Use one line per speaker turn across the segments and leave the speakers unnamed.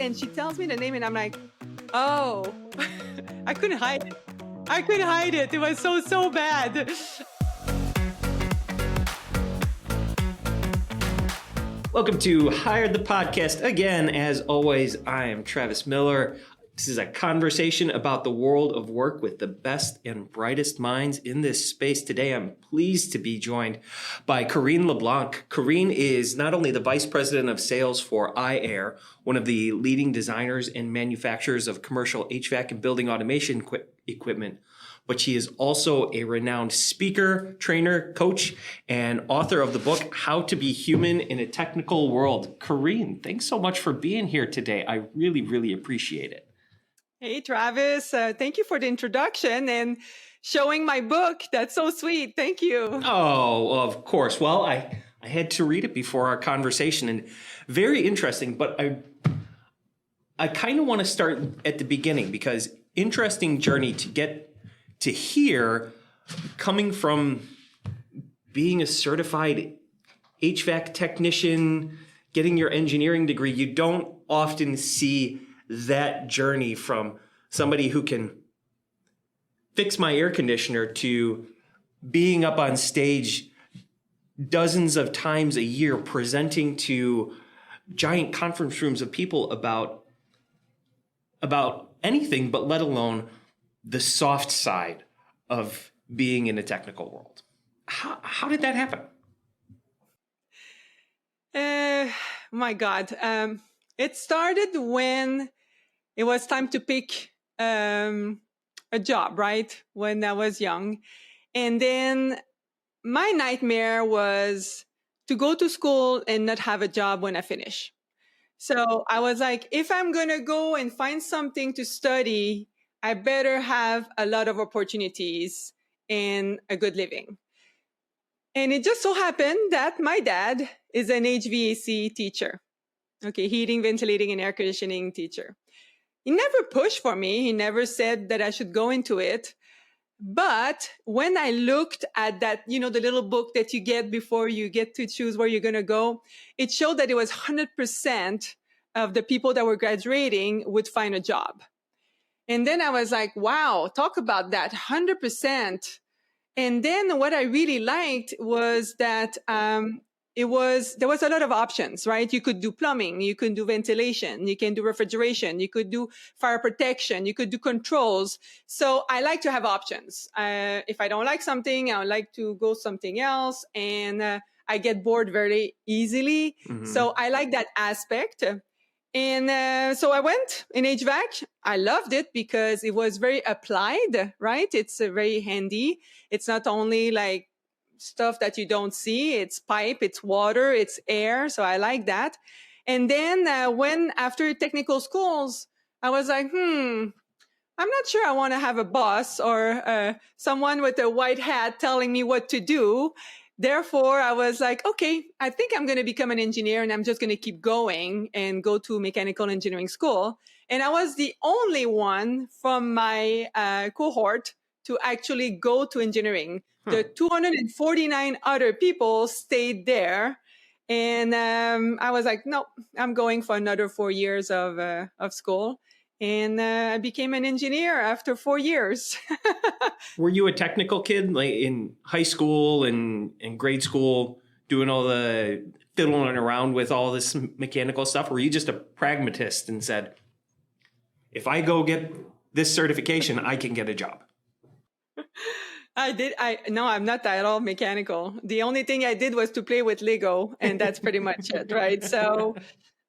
And she tells me the name and I'm like, oh, I couldn't hide it. I couldn't hide it. It was so bad.
Welcome to Hired the Podcast. Again, as always, I am Travis Miller. This is a conversation about the world of work with the best and brightest minds in this space. Today, I'm pleased to be joined by Karine Leblanc. Karine is not only the Vice President of Sales for iAir, one of the leading designers and manufacturers of commercial HVAC and building automation equipment, but she is also a renowned speaker, trainer, coach, and author of the book, How to Be Human in a Technical World. Karine, thanks so much for being here today. I really appreciate it.
Hey, Travis. Thank you for the introduction and showing my book. That's so sweet. Thank you.
Oh, of course. Well, I had to read it before our conversation, and very interesting, but I kind of want to start at the beginning because interesting journey to get to here, coming from being a certified HVAC technician, getting your engineering degree. You don't often see that journey from somebody who can fix my air conditioner to being up on stage dozens of times a year, presenting to giant conference rooms of people about anything, but let alone the soft side of being in a technical world. How did that happen?
My God. It started when it was time to pick a job, right? When I was young. And then my nightmare was to go to school and not have a job when I finish. So I was like, if I'm going to go and find something to study, I better have a lot of opportunities and a good living. And it just so happened that my dad is an HVAC teacher. Okay, heating, ventilating, and air conditioning teacher. He never pushed for me. He never said that I should go into it. But when I looked at that, the little book that you get before you get to choose where you're going to go, it showed that it was 100% of the people that were graduating would find a job. And then I was like, wow, talk about that 100%. And then what I really liked was that there was a lot of options, right? You could do plumbing, you could do ventilation, you can do refrigeration, you could do fire protection, you could do controls. So I like to have options. If I don't like something, I would like to go something else. And I get bored very easily. Mm-hmm. So I like that aspect. And so I went in HVAC. I loved it because it was very applied, right? It's very handy. It's not only like stuff that you don't see. It's pipe, it's water, it's air. So I like that. And then when after technical schools, I was like, I'm not sure I want to have a boss or someone with a white hat telling me what to do. Therefore, I was like, okay, I think I'm going to become an engineer and I'm just going to keep going and go to mechanical engineering school. And I was the only one from my cohort to actually go to engineering. The 249 other people stayed there. And I was like, no, I'm going for another 4 years of school. And I became an engineer after 4 years.
Were you a technical kid, like in high school and grade school, doing all the fiddling around with all this mechanical stuff? Or were you just a pragmatist and said, if I go get this certification, I can get a job?
No, I'm not at all mechanical. The only thing I did was to play with Lego, and that's pretty much it, right? So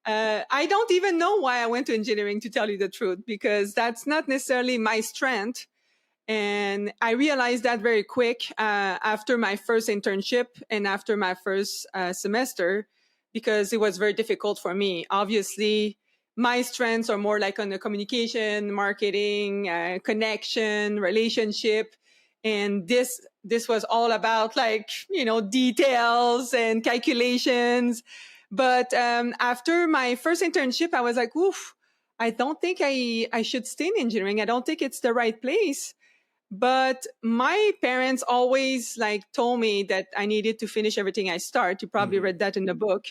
I don't even know why I went to engineering, to tell you the truth, because that's not necessarily my strength. And I realized that very quick after my first internship and after my first semester, because it was very difficult for me. Obviously, my strengths are more like on the communication, marketing, connection, relationship. And this was all about details and calculations. But after my first internship, I was like, oof, I don't think I should stay in engineering. I don't think it's the right place. But my parents always told me that I needed to finish everything I start. You probably read that in the book.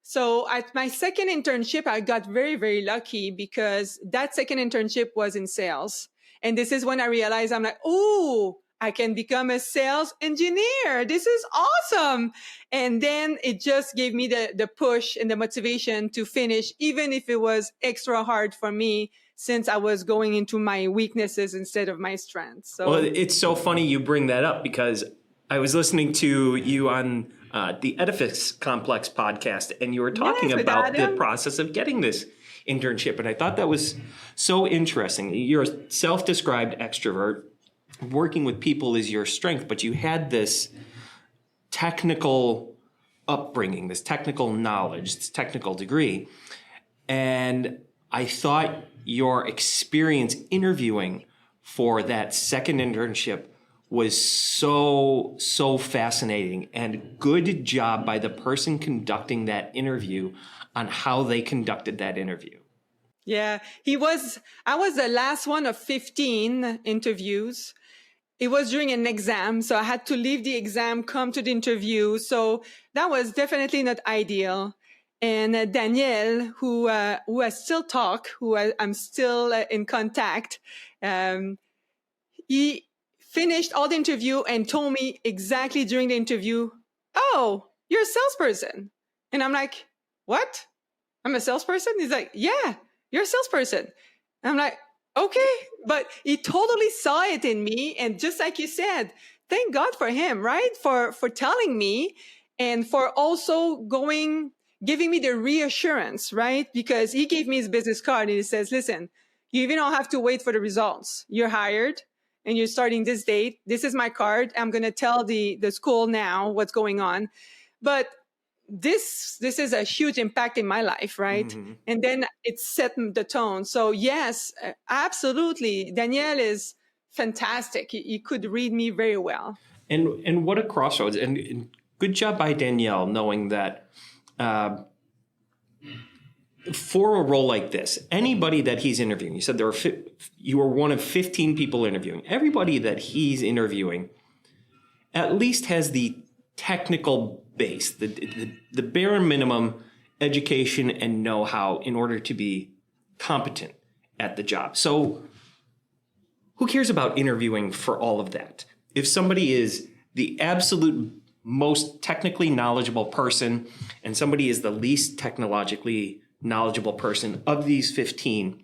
So at my second internship, I got very, very lucky because that second internship was in sales. And this is when I realized I'm like, oh, I can become a sales engineer. This is awesome. And then it just gave me the push and the motivation to finish, even if it was extra hard for me since I was going into my weaknesses instead of my strengths. So
Well, it's so funny you bring that up because I was listening to you on the Edifice Complex podcast, and you were talking
yes, with
about the
Adam.
process of getting this internship. And I thought that was so interesting. You're a self-described extrovert. Working with people is your strength, but you had this technical upbringing, this technical knowledge, this technical degree. And I thought your experience interviewing for that second internship was so fascinating, and good job by the person conducting that interview on how they conducted that interview.
Yeah, I was the last one of 15 interviews. It was during an exam, so I had to leave the exam, come to the interview. So that was definitely not ideal. And Danielle, who I still talk, I'm still in contact, um, he finished all the interview and told me exactly during the interview, "Oh, you're a salesperson." And I'm like, "What? I'm a salesperson?" He's like, "Yeah, you're a salesperson." And I'm like, "Okay." But he totally saw it in me. And just like you said, thank God for him, right? For telling me and for also giving me the reassurance, right? Because he gave me his business card and he says, "Listen, you even don't have to wait for the results. You're hired and you're starting this date. This is my card. I'm going to tell the school now what's going on." But this is a huge impact in my life, right?
Mm-hmm.
And then it set the tone. So yes, absolutely, Danielle is fantastic. He could read me very well.
And what a crossroads! And good job by Danielle knowing that for a role like this, anybody that he's interviewing, you said you were one of 15 people interviewing. Everybody that he's interviewing at least has the technical base, the bare minimum education and know-how in order to be competent at the job. So who cares about interviewing for all of that? If somebody is the absolute most technically knowledgeable person and somebody is the least technologically knowledgeable person of these 15,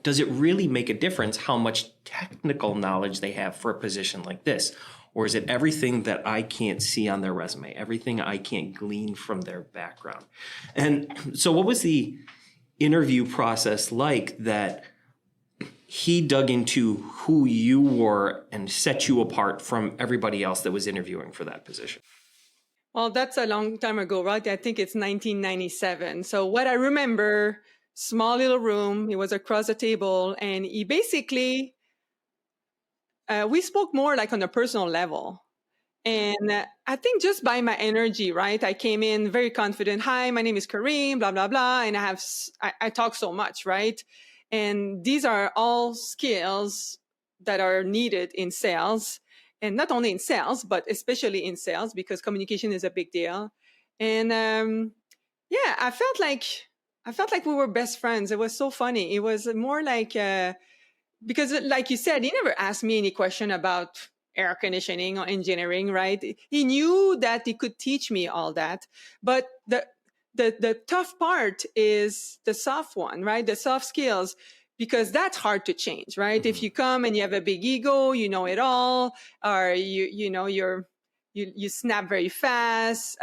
does it really make a difference how much technical knowledge they have for a position like this? Or is it everything that I can't see on their resume, everything I can't glean from their background? And so what was the interview process like that he dug into who you were and set you apart from everybody else that was interviewing for that position?
Well, that's a long time ago, right? I think it's 1997. So what I remember, small little room, he was across the table, and he basically, we spoke more like on a personal level. And I think just by my energy, right? I came in very confident. "Hi, my name is Karine, blah, blah, blah." And I talk so much, right? And these are all skills that are needed in sales, and not only in sales, but especially in sales, because communication is a big deal. And yeah, I felt like we were best friends. It was so funny. It was more like, because like you said, he never asked me any question about air conditioning or engineering, right? He knew that he could teach me all that. But the tough part is the soft one, right? The soft skills, because that's hard to change, right?
Mm-hmm.
If you come and you have a big ego, you know it all, or you snap very fast.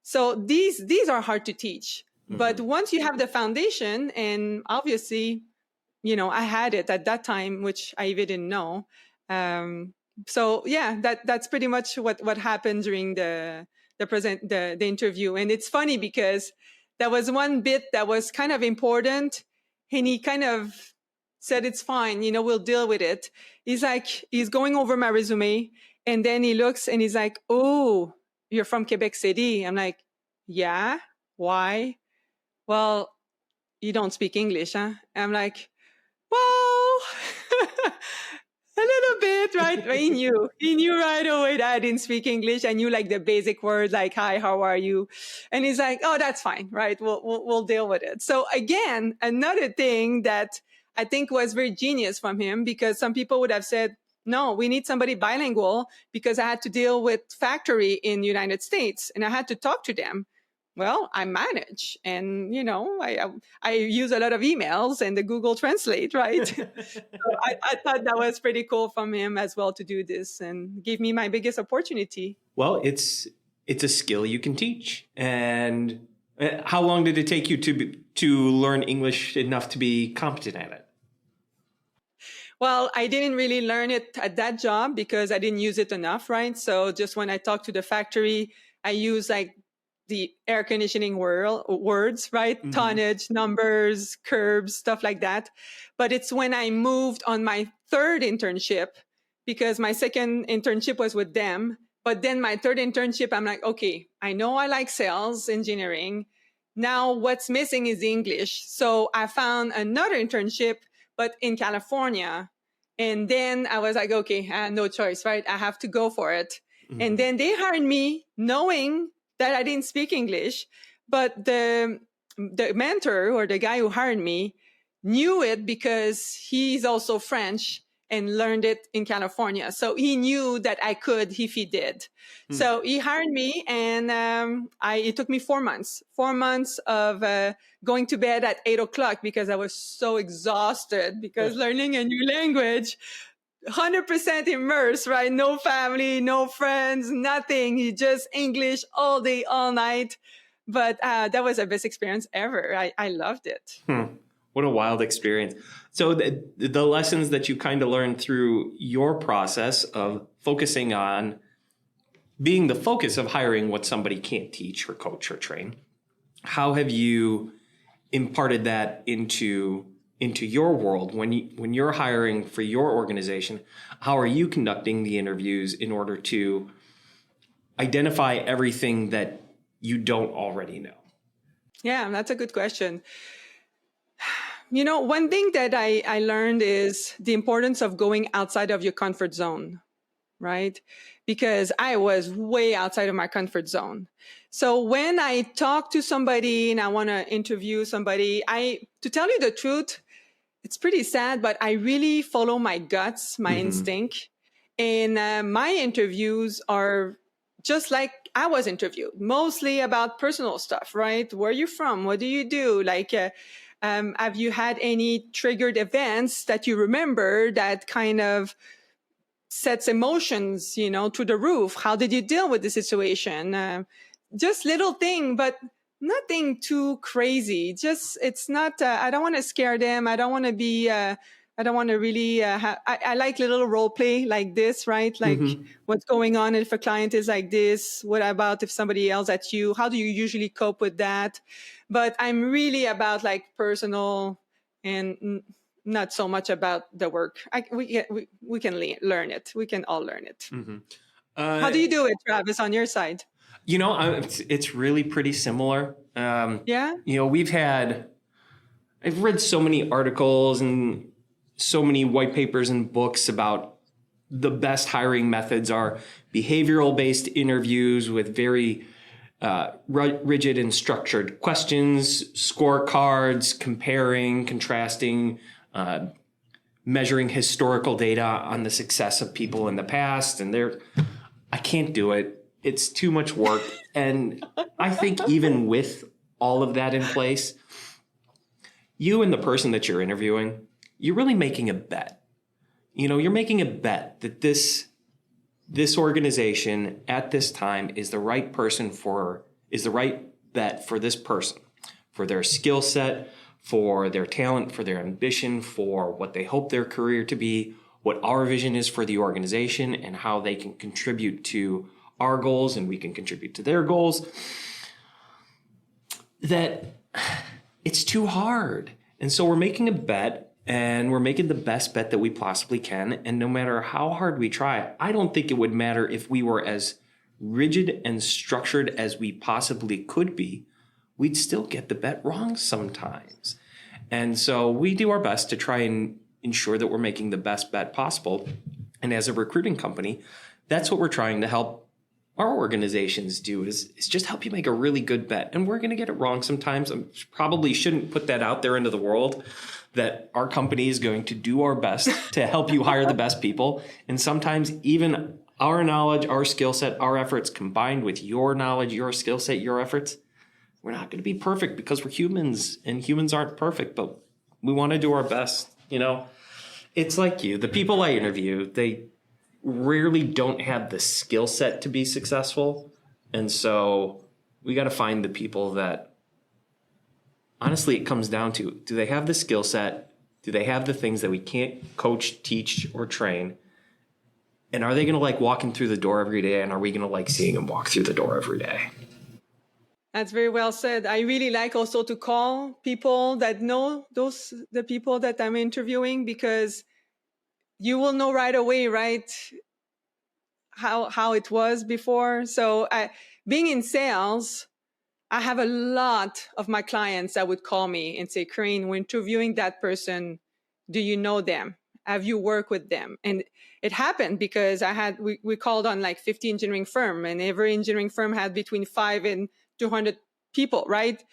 So these are hard to teach.
Mm-hmm.
But once you have the foundation, and obviously, I had it at that time, which I even didn't know. So yeah, that's pretty much what happened during the interview. And it's funny because there was one bit that was kind of important, and he kind of said, "It's fine, we'll deal with it." He's going over my resume, and then he looks and he's like, "Oh, you're from Quebec City." I'm like, "Yeah, why?" "Well, you don't speak English, huh?" I'm like, "Well, A little bit, right? But he knew right away that I didn't speak English. I knew like the basic words like, hi, how are you? And he's like, oh, that's fine, right? We'll deal with it. So again, another thing that I think was very genius from him, because some people would have said, no, we need somebody bilingual, because I had to deal with factory in the United States and I had to talk to them. Well, I manage, and I use a lot of emails and the Google Translate, right? So I thought that was pretty cool from him as well to do this and give me my biggest opportunity.
Well, it's a skill you can teach. And how long did it take you to learn English enough to be competent at it?
Well, I didn't really learn it at that job because I didn't use it enough, right? So just when I talk to the factory, I use like the air conditioning words, right? Mm-hmm. Tonnage, numbers, curbs, stuff like that. But it's when I moved on my third internship, because my second internship was with them. But then my third internship, I'm like, okay, I know I like sales engineering. Now what's missing is English. So I found another internship, but in California. And then I was like, okay, I had no choice, right? I have to go for it. Mm-hmm. And then they hired me knowing that I didn't speak English, but the mentor or the guy who hired me knew it because he's also French and learned it in California. So he knew that I could if he did. So he hired me, and it took me 4 months of going to bed at 8:00 because I was so exhausted because learning a new language, 100% immersed, right? No family, no friends, nothing. Just English all day, all night. But that was the best experience ever. I loved it.
What a wild experience. So the lessons that you kind of learned through your process of focusing on being the focus of hiring what somebody can't teach or coach or train, how have you imparted that into your world when you're hiring for your organization? How are you conducting the interviews in order to identify everything that you don't already know?
Yeah, that's a good question. One thing that I learned is the importance of going outside of your comfort zone, right? Because I was way outside of my comfort zone. So when I talk to somebody and I want to interview somebody, to tell you the truth, it's pretty sad, but I really follow my guts, my instinct. And my interviews are just like I was interviewed, mostly about personal stuff, right? Where are you from? What do you do? Like, have you had any triggered events that you remember that kind of sets emotions, to the roof? How did you deal with the situation? Just little thing, but nothing too crazy. Just, it's not, I don't want to scare them. I don't want to be, I don't want to really, I like little role play like this, right? Like what's going on if a client is like this? What about if somebody yells at you? How do you usually cope with that? But I'm really about like personal and not so much about the work. We can learn it. We can all learn it. How do you do it, Travis, on your side?
It's really pretty similar.
Yeah.
I've read so many articles and so many white papers and books about the best hiring methods are behavioral-based interviews with very rigid and structured questions, scorecards, comparing, contrasting, measuring historical data on the success of people in the past. And I can't do it. It's too much work. And I think even with all of that in place, you and the person that you're interviewing, you're really making a bet. You're making a bet that this organization at this time is the right bet for this person, for their skill set, for their talent, for their ambition, for what they hope their career to be, what our vision is for the organization, and how they can contribute to our goals and we can contribute to their goals. That it's too hard. And so we're making a bet, and we're making the best bet that we possibly can. And no matter how hard we try, I don't think it would matter if we were as rigid and structured as we possibly could be. We'd still get the bet wrong sometimes. And so we do our best to try and ensure that we're making the best bet possible. And as a recruiting company, that's what we're trying to help our organizations do is just help you make a really good bet. And we're going to get it wrong sometimes. I probably shouldn't put that out there into the world that our company is going to do our best to help you hire the best people. And sometimes even our knowledge, our skill set, our efforts combined with your knowledge, your skill set, your efforts, we're not going to be perfect because we're humans and humans aren't perfect, but we want to do our best. You know, it's like you, the people I interview, they rarely don't have the skill set to be successful. And so we got to find the people that honestly it comes down to, do they have the skill set? Do they have the things that we can't coach, teach, or train? And are they going to like walking through the door every day? And are we going to like seeing them walk through the door every day?
That's very well said. I really like also to call people that know the people that I'm interviewing, because you will know right away, right, how it was before. So being in sales, I have a lot of my clients that would call me and say, Karine, we're interviewing that person. Do you know them? Have you worked with them? And it happened because we called on like 50 engineering firm, and every engineering firm had between 5 and 200 people, right?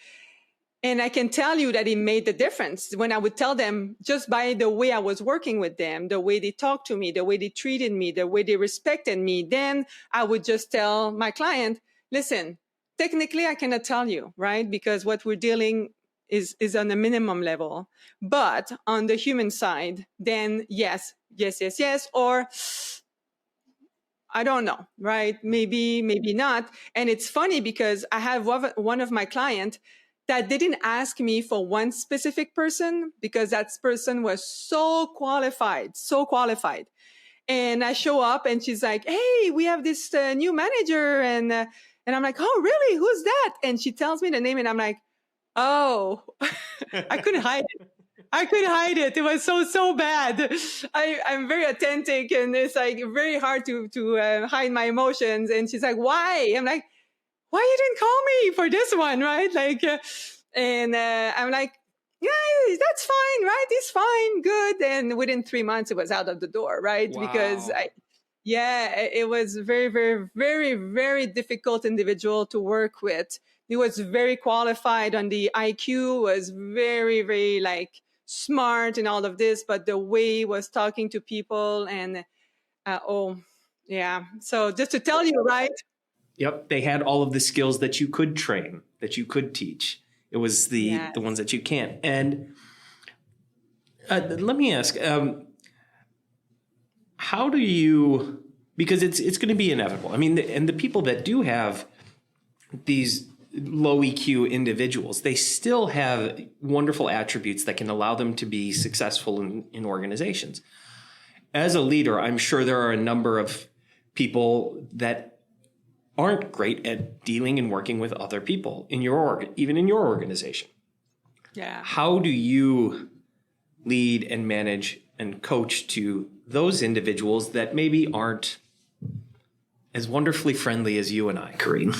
And I can tell you that it made the difference when I would tell them, just by the way I was working with them, the way they talked to me, the way they treated me, the way they respected me. Then I would just tell my client, listen, technically I cannot tell you, right? Because what we're dealing is on a minimum level. But on the human side, then yes, or I don't know, right? Maybe not. And it's funny because I have one of my clients that didn't ask me for one specific person because that person was so qualified. And I show up and she's like, hey, we have this new manager. And I'm like, oh, really? Who's that? And she tells me the name and I'm like, oh, I couldn't hide it. It was so bad. I'm very authentic, and it's like very hard to hide my emotions. And she's like, why? I'm like, why you didn't call me for this one, right? Like, I'm like, yeah, that's fine, right? It's fine, good. And within 3 months, it was out of the door, right?
Wow.
Because it was very, very, very, very difficult individual to work with. He was very qualified on the IQ, was very, very like smart and all of this, but the way he was talking to people and so just to tell you, right?
Yep, they had all of the skills that you could train, that you could teach. It was the ones that you can't. And let me ask, how do you, because it's going to be inevitable. I mean, and the people that do have these low EQ individuals, they still have wonderful attributes that can allow them to be successful in organizations. As a leader, I'm sure there are a number of people that aren't great at dealing and working with other people in even in your organization.
Yeah.
How do you lead and manage and coach to those individuals that maybe aren't as wonderfully friendly as you and I, Karine?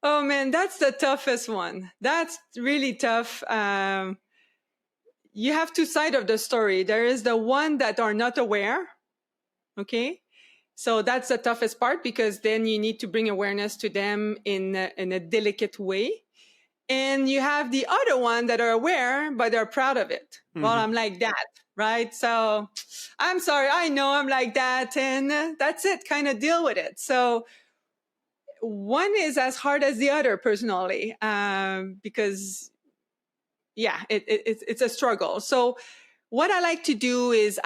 Oh man, that's the toughest one. That's really tough. You have two sides of the story. There is the one that are not aware. Okay. So that's the toughest part, because then you need to bring awareness to them in a delicate way. And you have the other one that are aware, but they're proud of it. Mm-hmm. Well, I'm like that, right? So I'm sorry. I know I'm like that, and that's it. Kind of deal with it. So one is as hard as the other, personally, because it's a struggle. So what I like to do is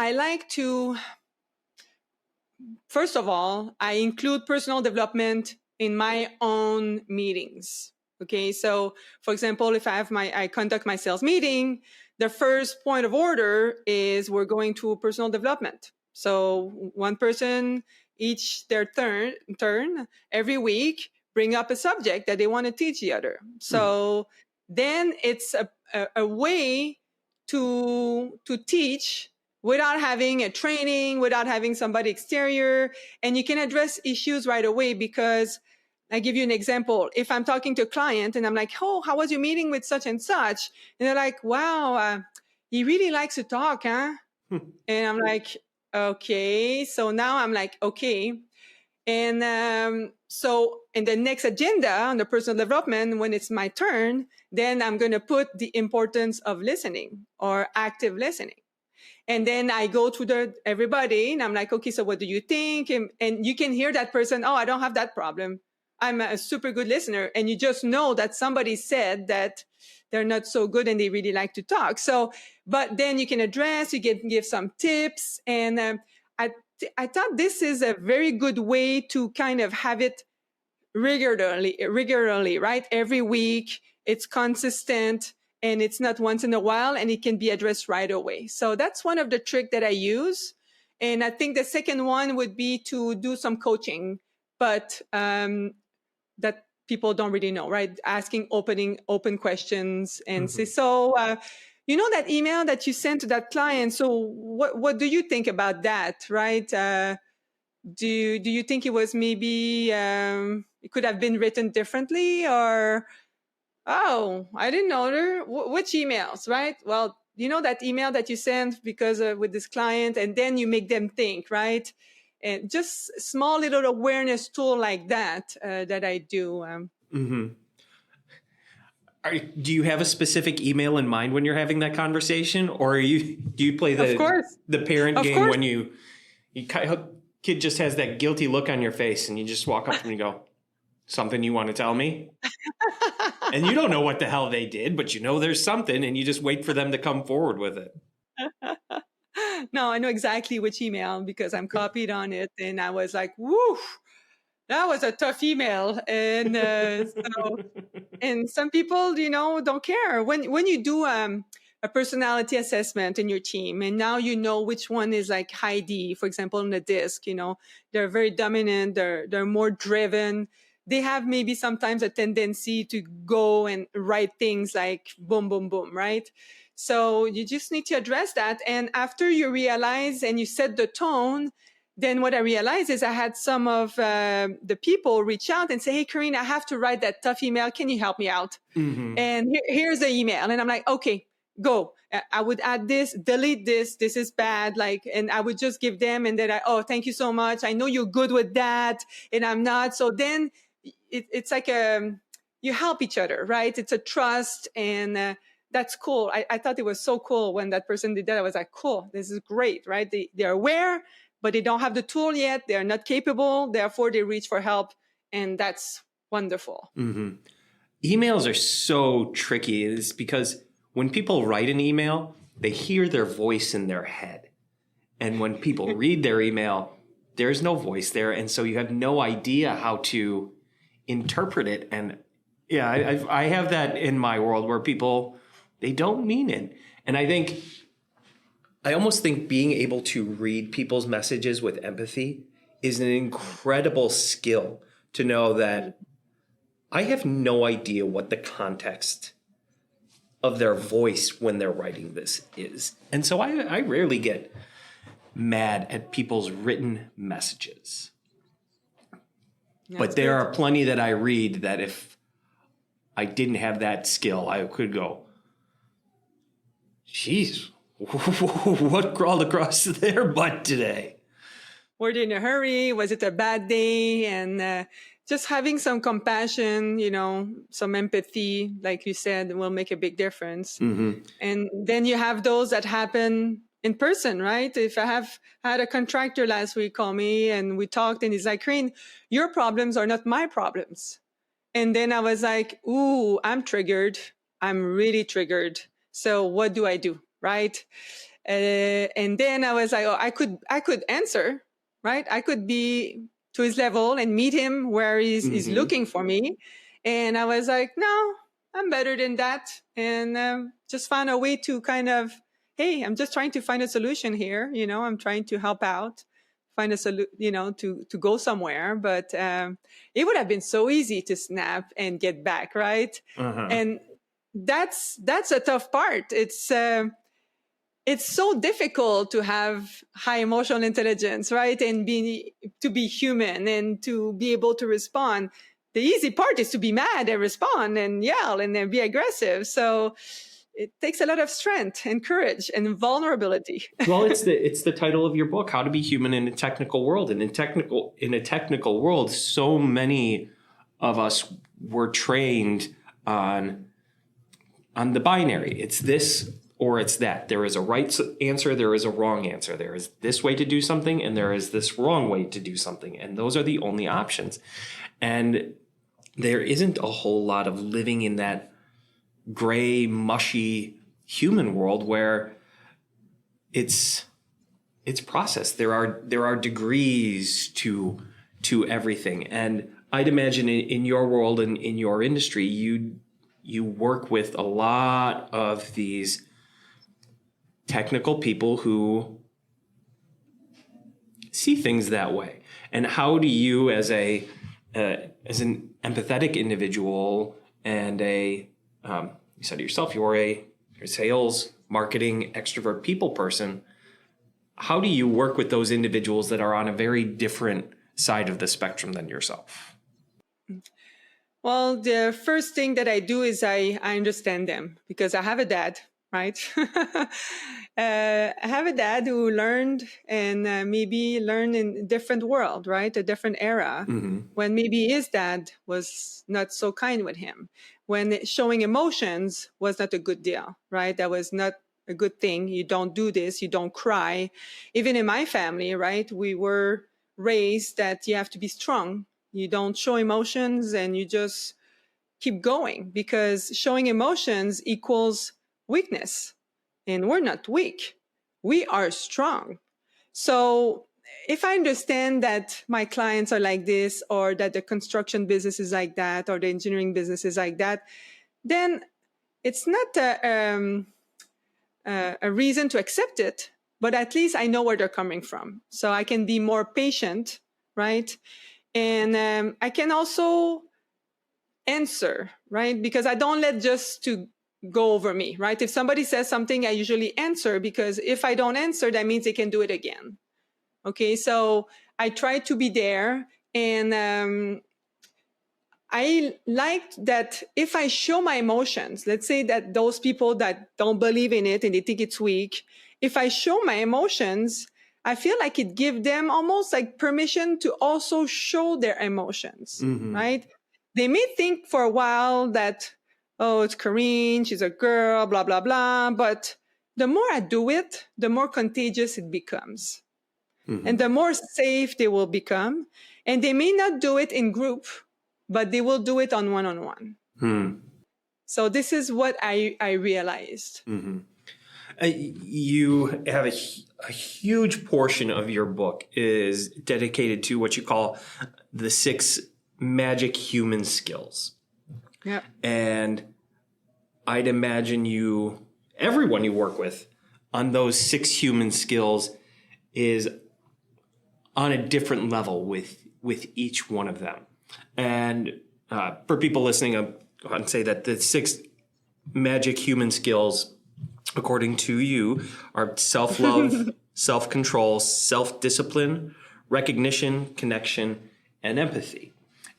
first of all, I include personal development in my own meetings. Okay. So for example, if I conduct my sales meeting, the first point of order is we're going to personal development. So one person each their turn every week, bring up a subject that they want to teach the other. So then it's a way to teach without having a training, without having somebody exterior, and you can address issues right away. Because I give you an example. If I'm talking to a client and I'm like, oh, how was your meeting with such and such? And they're like, wow, he really likes to talk, huh? And I'm like, okay. So now I'm like, okay. And so in the next agenda on the personal development, when it's my turn, then I'm going to put the importance of listening or active listening. And then I go to everybody and I'm like, okay, so what do you think? And you can hear that person, oh, I don't have that problem. I'm a super good listener. And you just know that somebody said that they're not so good and they really like to talk. So, but then you can address, you can give some tips. And I thought this is a very good way to kind of have it regularly, right? Every week, it's consistent and it's not once in a while, and it can be addressed right away. So that's one of the tricks that I use. And I think the second one would be to do some coaching, but that people don't really know, right? Asking open questions and say, so, you know, that email that you sent to that client. So what do you think about that, right? Do you think it was maybe it could have been written differently, or oh, I didn't know there. Which emails, right? Well, you know that email that you sent because with this client, and then you make them think, right? And just small little awareness tool like that that I do.
Do you have a specific email in mind when you're having that conversation, or do you play
Of course,
the parent
of
game
course.
when you kid just has that guilty look on your face and you just walk up to them and you go, something you want to tell me? And you don't know what the hell they did, but you know there's something, and you just wait for them to come forward with it.
No, I know exactly which email because I'm copied on it, and I was like, "Woo, that was a tough email." And and some people, you know, don't care when you do a personality assessment in your team, and now you know which one is like high D, for example, on the disc. You know, they're very dominant. They're more driven. They have maybe sometimes a tendency to go and write things like boom, boom, boom, right? So you just need to address that. And after you realize and you set the tone, then what I realized is I had some of the people reach out and say, hey, Karine, I have to write that tough email. Can you help me out? And here's the email. And I'm like, okay, go. I would add this, delete this. This is bad. Like, and I would just give them. And then oh, thank you so much. I know you're good with that. And I'm not. So then it's like you help each other, right? It's a trust. And that's cool. I thought it was so cool when that person did that. I was like, cool, this is great, right? They're aware, but they don't have the tool yet. They're not capable. Therefore, they reach for help. And that's wonderful.
Emails are so tricky. It's because when people write an email, they hear their voice in their head. And when people read their email, there's no voice there. And so you have no idea how to interpret it. And yeah, I have that in my world where people, they don't mean it. And I almost think being able to read people's messages with empathy is an incredible skill to know that I have no idea what the context of their voice when they're writing this is. And so I rarely get mad at people's written messages. But there are plenty that I read that if I didn't have that skill, I could go, geez, what crawled across their butt today?
Were they in a hurry? Was it a bad day? And just having some compassion, you know, some empathy, like you said, will make a big difference. And then you have those that happen in person, right? If I had a contractor last week call me and we talked and he's like, Karine, your problems are not my problems. And then I was like, ooh, I'm triggered. I'm really triggered. So what do I do? Right. And then I was like, oh, I could answer, right? I could be to his level and meet him where he's looking for me. And I was like, no, I'm better than that. And just found a way to kind of, hey, I'm just trying to find a solution here. You know, I'm trying to help out, find a solution, you know, to go somewhere. But it would have been so easy to snap and get back, right? And that's a tough part. It's so difficult to have high emotional intelligence, right? And to be human and to be able to respond. The easy part is to be mad and respond and yell and then be aggressive. So it takes a lot of strength and courage and vulnerability.
Well, it's the title of your book, How to Be Human in a Technical World. And in a technical world, so many of us were trained on the binary. It's this or it's that. There is a right answer, there is a wrong answer. There is this way to do something, and there is this wrong way to do something. And those are the only options. And there isn't a whole lot of living in that gray, mushy human world where it's processed. There are degrees to everything. And I'd imagine in your world and in your industry, you work with a lot of these technical people who see things that way. And how do you, as an empathetic individual and you said to yourself, you're a sales, marketing, extrovert people person, how do you work with those individuals that are on a very different side of the spectrum than yourself?
Well, the first thing that I do is I understand them, because I have a dad, right? I have a dad who learned and maybe learned in a different world, right? A different era, when maybe his dad was not so kind with him, when showing emotions was not a good deal, right? That was not a good thing. You don't do this. You don't cry. Even in my family, right? We were raised that you have to be strong. You don't show emotions and you just keep going, because showing emotions equals weakness. And we're not weak. We are strong. So if I understand that my clients are like this, or that the construction business is like that, or the engineering business is like that, then it's not a reason to accept it, but at least I know where they're coming from. So I can be more patient, right? And I can also answer, right? Because I don't let just to go over me, right? If somebody says something, I usually answer, because if I don't answer, that means they can do it again. Okay, so I try to be there. And I like that if I show my emotions, let's say that those people that don't believe in it and they think it's weak, if I show my emotions, I feel like it gives them almost like permission to also show their emotions, right? They may think for a while that, oh, it's Karine, she's a girl, blah, blah, blah. But the more I do it, the more contagious it becomes. And the more safe they will become. And they may not do it in group, but they will do it on one-on-one. So this is what I realized.
You have a huge portion of your book is dedicated to what you call the 6 magic human skills.
Yeah.
And I'd imagine everyone you work with on those 6 human skills is on a different level with each one of them. And for people listening, I'll go ahead and say that the 6 magic human skills, according to you, are self-love, self-control, self-discipline, recognition, connection, and empathy.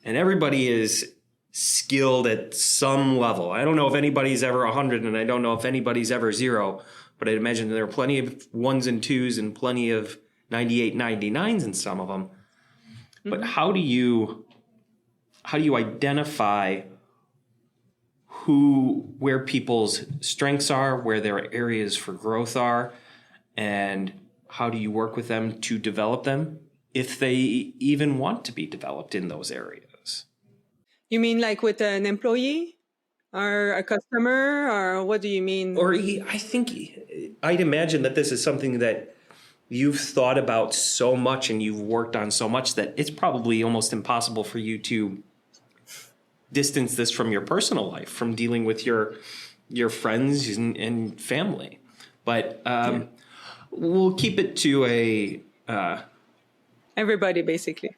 And everybody is skilled at some level. I don't know if anybody's ever 100, and I don't know if anybody's ever 0, but I'd imagine there are plenty of 1s and 2s and plenty of 98, 99s in some of them. But how do you identify where people's strengths are, where their areas for growth are, and how do you work with them to develop them, if they even want to be developed in those areas?
You mean like with an employee or a customer, or what do you mean?
Or I think I'd imagine that this is something that you've thought about so much and you've worked on so much that it's probably almost impossible for you to distance this from your personal life, from dealing with your friends and family. But we'll keep it to
everybody, basically.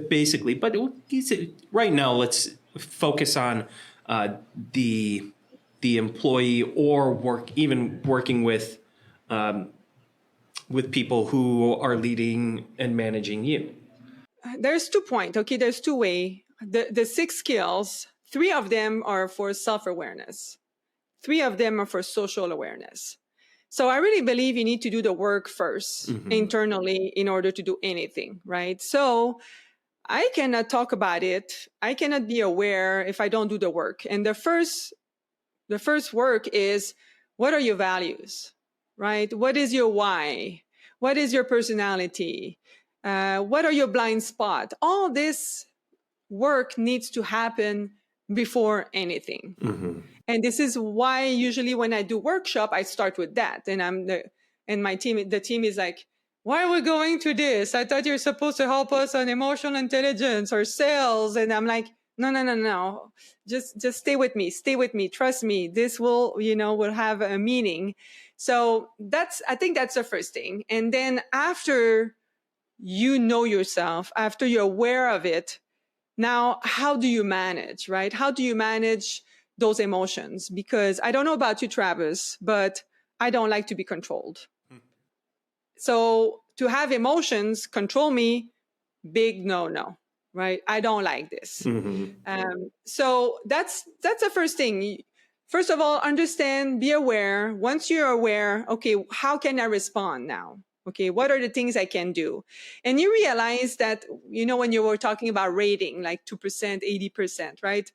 basically. But right now, let's focus on the employee, or working with people who are leading and managing you.
There's 2 points. Okay, there's 2 ways. The 6 skills, 3 of them are for self-awareness. 3 of them are for social awareness. So I really believe you need to do the work first internally in order to do anything, right? So I cannot talk about it. I cannot be aware if I don't do the work. And the first work is, what are your values, right? What is your why? What is your personality? What are your blind spots? All this work needs to happen before anything. And this is why usually when I do workshop, I start with that. And my team, the team is like, why are we going to this? I thought you're supposed to help us on emotional intelligence or sales. And I'm like, no. Just stay with me. Stay with me. Trust me. This will have a meaning. So I think that's the first thing. And then after you know yourself, after you're aware of it, now, how do you manage, right? How do you manage those emotions? Because I don't know about you, Travis, but I don't like to be controlled. So to have emotions control me, big no, right? I don't like this. So that's the first thing. First of all, understand, be aware. Once you're aware, okay, how can I respond now? Okay, what are the things I can do? And you realize that, when you were talking about rating, like 2%, 80%, right?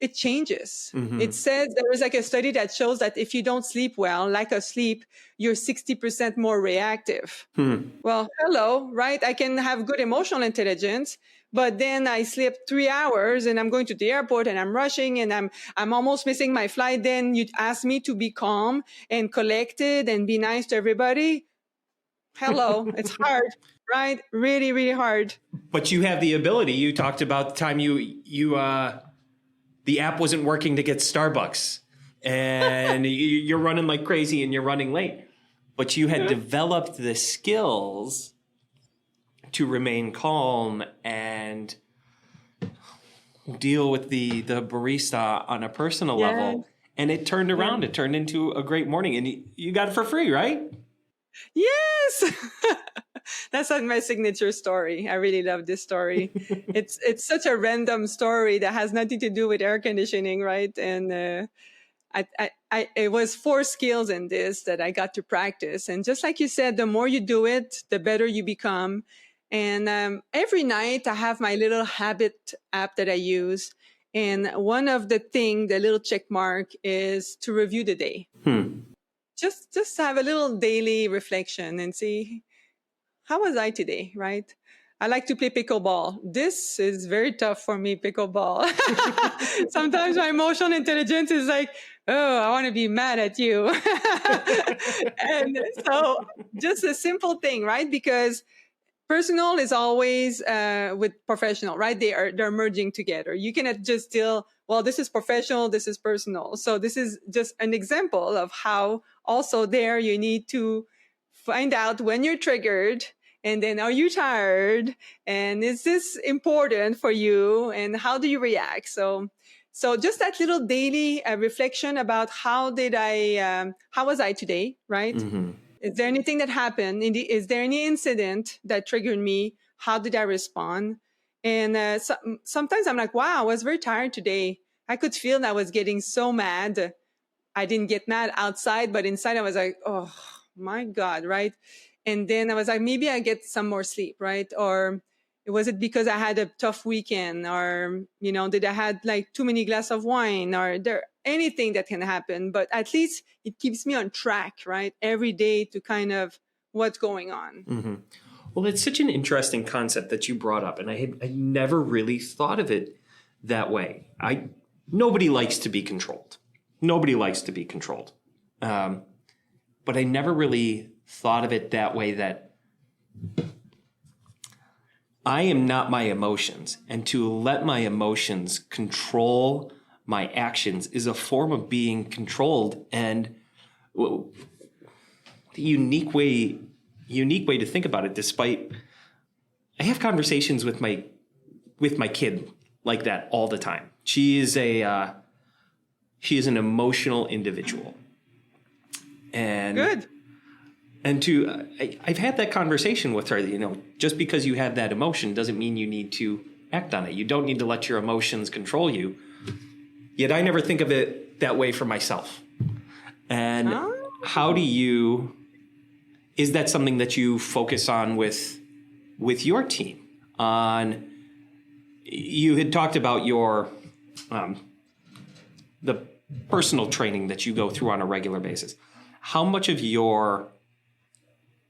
It changes. It says there is like a study that shows that if you don't sleep well, lack of sleep, you're 60% more reactive. Well, hello, right? I can have good emotional intelligence, but then I sleep 3 hours and I'm going to the airport and I'm rushing and I'm almost missing my flight. Then you ask me to be calm and collected and be nice to everybody. Hello, it's hard, right? Really, really hard.
But you have the ability. You talked about the time the app wasn't working to get Starbucks and you're running like crazy and you're running late. But you had developed the skills to remain calm and deal with the barista on a personal level. And it turned around. It turned into a great morning. And you got it for free, right?
Yes. That's like my signature story. I really love this story. It's such a random story that has nothing to do with air conditioning, right? And it was 4 skills in this that I got to practice. And just like you said, the more you do it, the better you become. And every night I have my little habit app that I use. And one of the little check mark is to review the day. Just have a little daily reflection and see, how was I today, right? I like to play pickleball. This is very tough for me, pickleball. Sometimes my emotional intelligence is like, oh, I want to be mad at you. And so just a simple thing, right? Because personal is always with professional, right? They're merging together. You cannot just deal, well, this is professional, this is personal. So this is just an example of how also there you need to find out when you're triggered, and then are you tired, and is this important for you, and how do you react? So just that little daily reflection about how was I today, right? Is there anything that happened? Is there any incident that triggered me? How did I respond? And sometimes I'm like, wow, I was very tired today. I could feel that I was getting so mad. I didn't get mad outside, but inside I was like, oh my God, right? And then I was like, maybe I get some more sleep, right? Or was it because I had a tough weekend? Or, did I had like too many glasses of wine? Or anything that can happen? But at least it keeps me on track, right? Every day to kind of what's going on.
Well, it's such an interesting concept that you brought up. And I never really thought of it that way. Nobody likes to be controlled. Nobody likes to be controlled. But I never really thought of it that way, that I am not my emotions, and to let my emotions control my actions is a form of being controlled. And the unique way to think about it, despite I have conversations with my kid like that all the time. She is an emotional individual. And
good.
And I've had that conversation with her, just because you have that emotion doesn't mean you need to act on it. You don't need to let your emotions control you. Yet I never think of it that way for myself. And
Huh?
how do you, is that something that you focus on with your team? On, you had talked about your, the personal training that you go through on a regular basis. How much of your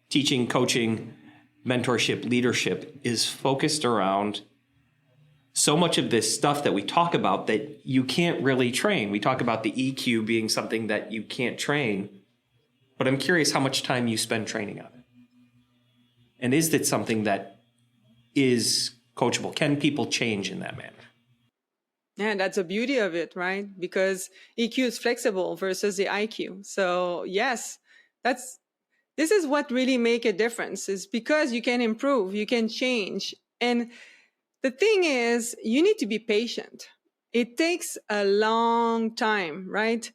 teaching, coaching, mentorship, leadership is focused around so much of this stuff that we talk about that you can't really train? We talk about the EQ being something that you can't train, but I'm curious how much time you spend training on it. And is it something that is coachable? Can people change in that manner?
Yeah, that's the beauty of it, right? Because EQ is flexible versus the IQ. So yes, this is what really make a difference, is because you can improve, you can change. And the thing is, you need to be patient. It takes a long time, right?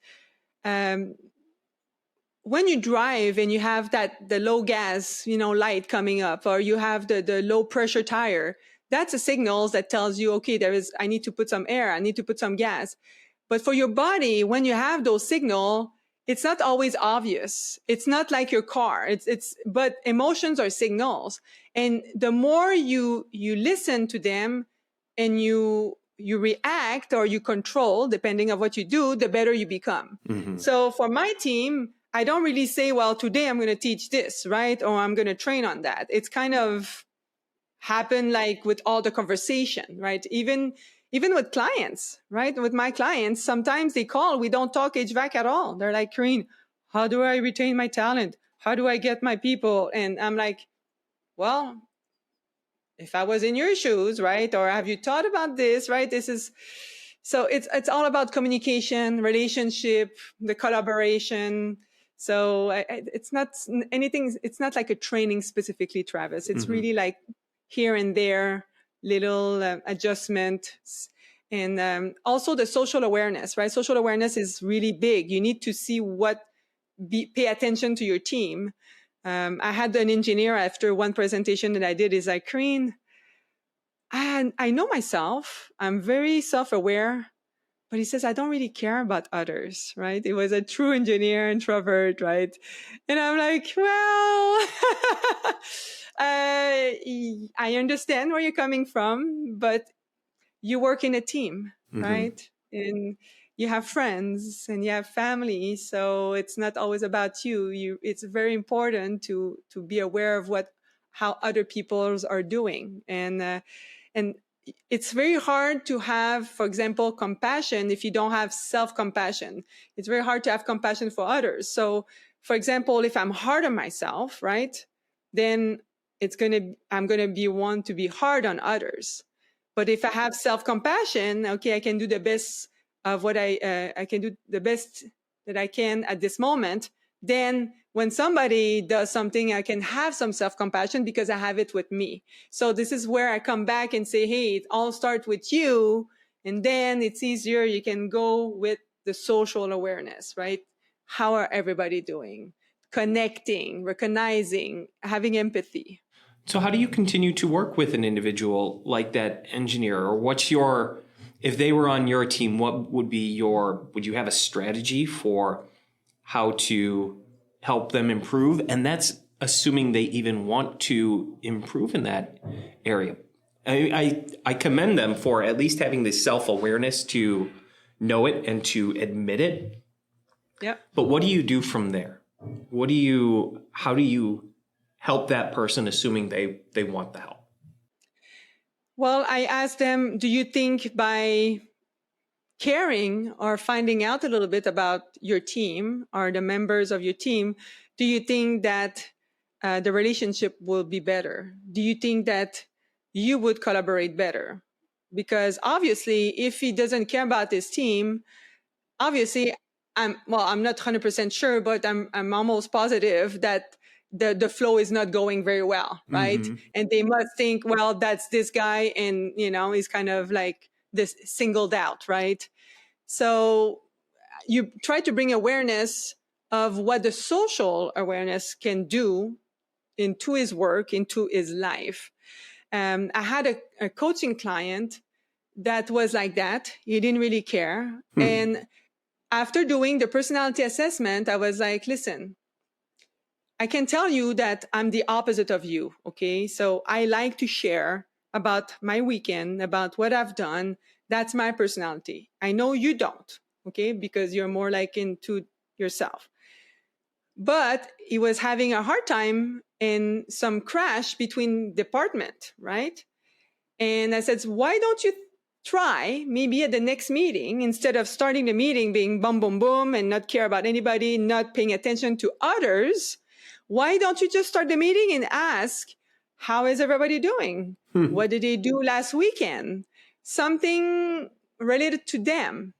When you drive and you have the low gas, light coming up, or you have the low pressure tire, that's a signal that tells you, okay, I need to put some air, I need to put some gas. But for your body, when you have those signals, it's not always obvious. It's not like your car. But emotions are signals. And the more you listen to them and you react or you control, depending on what you do, the better you become. Mm-hmm. So for my team, I don't really say, well, today I'm going to teach this, right? Or I'm going to train on that. It's kind of happen like with all the conversation, right? Even with clients, right? With my clients, sometimes they call, we don't talk HVAC at all. They're like, Karine, how do I retain my talent? How do I get my people? And I'm like, well, if I was in your shoes, right? Or have you thought about this, right? So it's all about communication, relationship, the collaboration. So it's not anything, it's not like a training specifically, Travis. It's really like here and there, little adjustments. And also the social awareness, right? Social awareness is really big. You need to see pay attention to your team. I had an engineer after one presentation that I did is like, Karine, I know myself. I'm very self-aware, but he says, I don't really care about others, right? It was a true engineer, introvert, right? And I'm like, well, I understand where you're coming from, but you work in a team, right? And you have friends and you have family. So it's not always about you. It's very important to be aware of how other people are doing. And it's very hard to have, for example, compassion if you don't have self-compassion. It's very hard to have compassion for others. So, for example, if I'm hard on myself, right, then I'm gonna be one to be hard on others. But if I have self-compassion, okay, I can do the best of what I can do the best that I can at this moment. Then when somebody does something, I can have some self-compassion because I have it with me. So this is where I come back and say, hey, it all starts with you. And then it's easier. You can go with the social awareness, right? How are everybody doing? Connecting, recognizing, having empathy.
So how do you continue to work with an individual like that engineer? Or if they were on your team, what would you have a strategy for how to help them improve? And that's assuming they even want to improve in that area. I commend them for at least having this self-awareness to know it and to admit it.
Yeah.
But what do you do from there? How do you help that person, assuming they want the help?
Well, I asked them, do you think by caring or finding out a little bit about your team or the members of your team, do you think that the relationship will be better? Do you think that you would collaborate better? Because obviously, if he doesn't care about his team, obviously, I'm not 100% sure, but I'm almost positive that the flow is not going very well, right? And they must think, well, that's this guy, and he's kind of like this singled out, right? So you try to bring awareness of what the social awareness can do into his work, into his life. I had a coaching client that was like that. He didn't really care. And after doing the personality assessment, I was like, listen, I can tell you that I'm the opposite of you. Okay. So I like to share about my weekend, about what I've done. That's my personality. I know you don't. Okay. Because you're more like into yourself. But he was having a hard time and some crash between department, right? And I said, why don't you try maybe at the next meeting, instead of starting the meeting being boom, boom, boom, and not care about anybody, not paying attention to others, why don't you just start the meeting and ask, how is everybody doing? What did they do last weekend? Something related to them.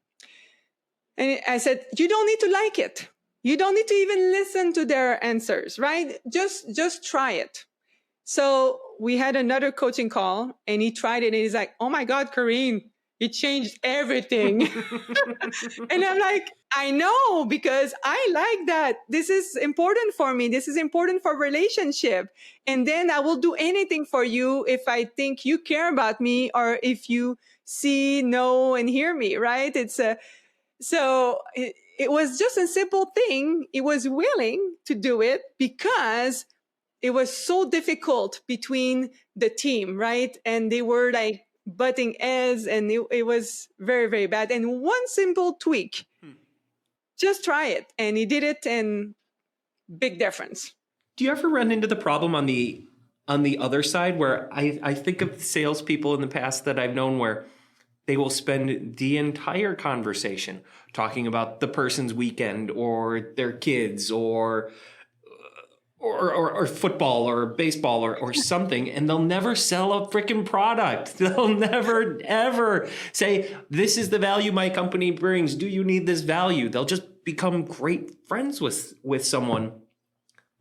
And I said, you don't need to like it. You don't need to even listen to their answers, right? Just try it. So we had another coaching call and he tried it and he's like, oh my God, Karine, it changed everything. And I'm like, I know, because I like that. This is important for me. This is important for relationship. And then I will do anything for you if I think you care about me or if you see, know, and hear me, right? It was just a simple thing. He was willing to do it because it was so difficult between the team, right? And they were like butting heads and it was very, very bad. And one simple tweak, just try it. And he did it and big difference.
Do you ever run into the problem on the other side where I think of salespeople in the past that I've known where they will spend the entire conversation talking about the person's weekend or their kids or football or baseball or something, and they'll never sell a freaking product. They'll never, ever say, this is the value my company brings. Do you need this value? They'll just become great friends with someone,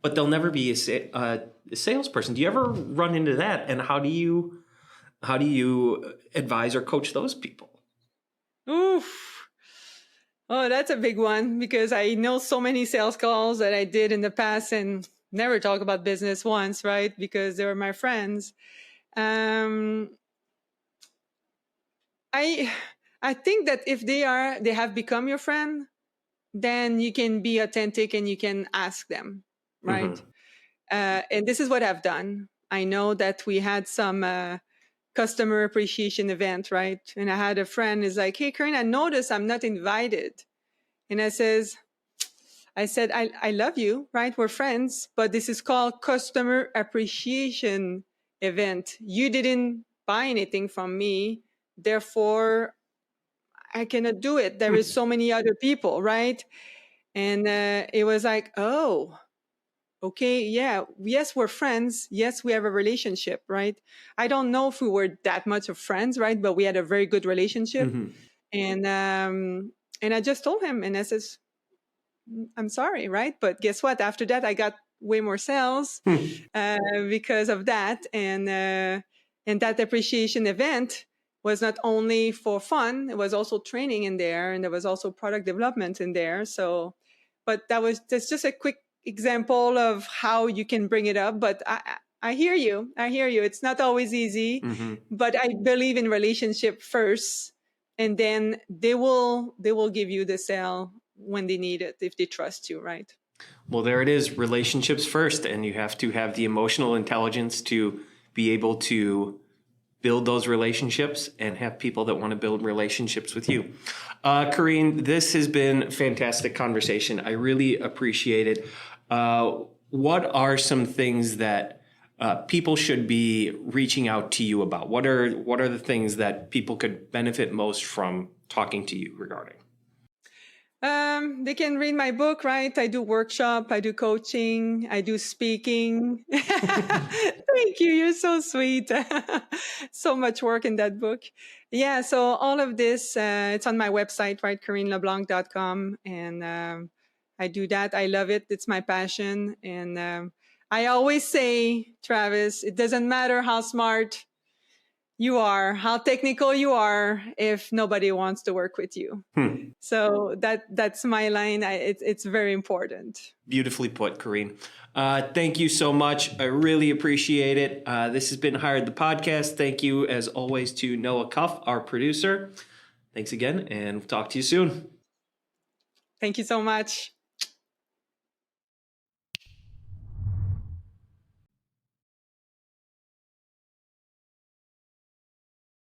but they'll never be a salesperson. Do you ever run into that? And how do you advise or coach those people?
Oof. Oh, that's a big one, because I know so many sales calls that I did in the past and never talk about business once, right? Because they were my friends. I think that if they have become your friend, then you can be authentic and you can ask them, right? Mm-hmm. And this is what I've done. I know that we had some customer appreciation event, right? And I had a friend is like, hey, Karine, I noticed I'm not invited. And I said, I love you, right? We're friends, but this is called customer appreciation event. You didn't buy anything from me. Therefore, I cannot do it. There is so many other people, right? And it was like, oh, okay, yeah, yes, we're friends. Yes, we have a relationship, right? I don't know if we were that much of friends, right? But we had a very good relationship. Mm-hmm. And I just told him, and I says, I'm sorry, right? But guess what? After that, I got way more sales because of that. And that appreciation event was not only for fun, it was also training in there, and there was also product development in there. So, but that's just a quick example of how you can bring it up. But I hear you. It's not always easy, mm-hmm. but I believe in relationship first, and then they will give you the sale when they need it, if they trust you, right?
Well, there it is, relationships first, and you have to have the emotional intelligence to be able to build those relationships and have people that want to build relationships with you. Karine, this has been a fantastic conversation. I really appreciate it. What are some things that people should be reaching out to you about? What are the things that people could benefit most from talking to you regarding?
They can read my book, right? I do workshop, I do coaching, I do speaking. Thank you. You're so sweet. So much work in that book. Yeah. So all of this, it's on my website, right? KarineLeblanc.com. And I do that. I love it. It's my passion. And I always say, Travis, it doesn't matter how smart you are, how technical you are, if nobody wants to work with you. So that's my line. It's very important.
Beautifully put, Karine. Thank you so much. I really appreciate it. This has been Hired the Podcast. Thank you, as always, to Noah Cuff, our producer. Thanks again, and we'll talk to you soon.
Thank you so much.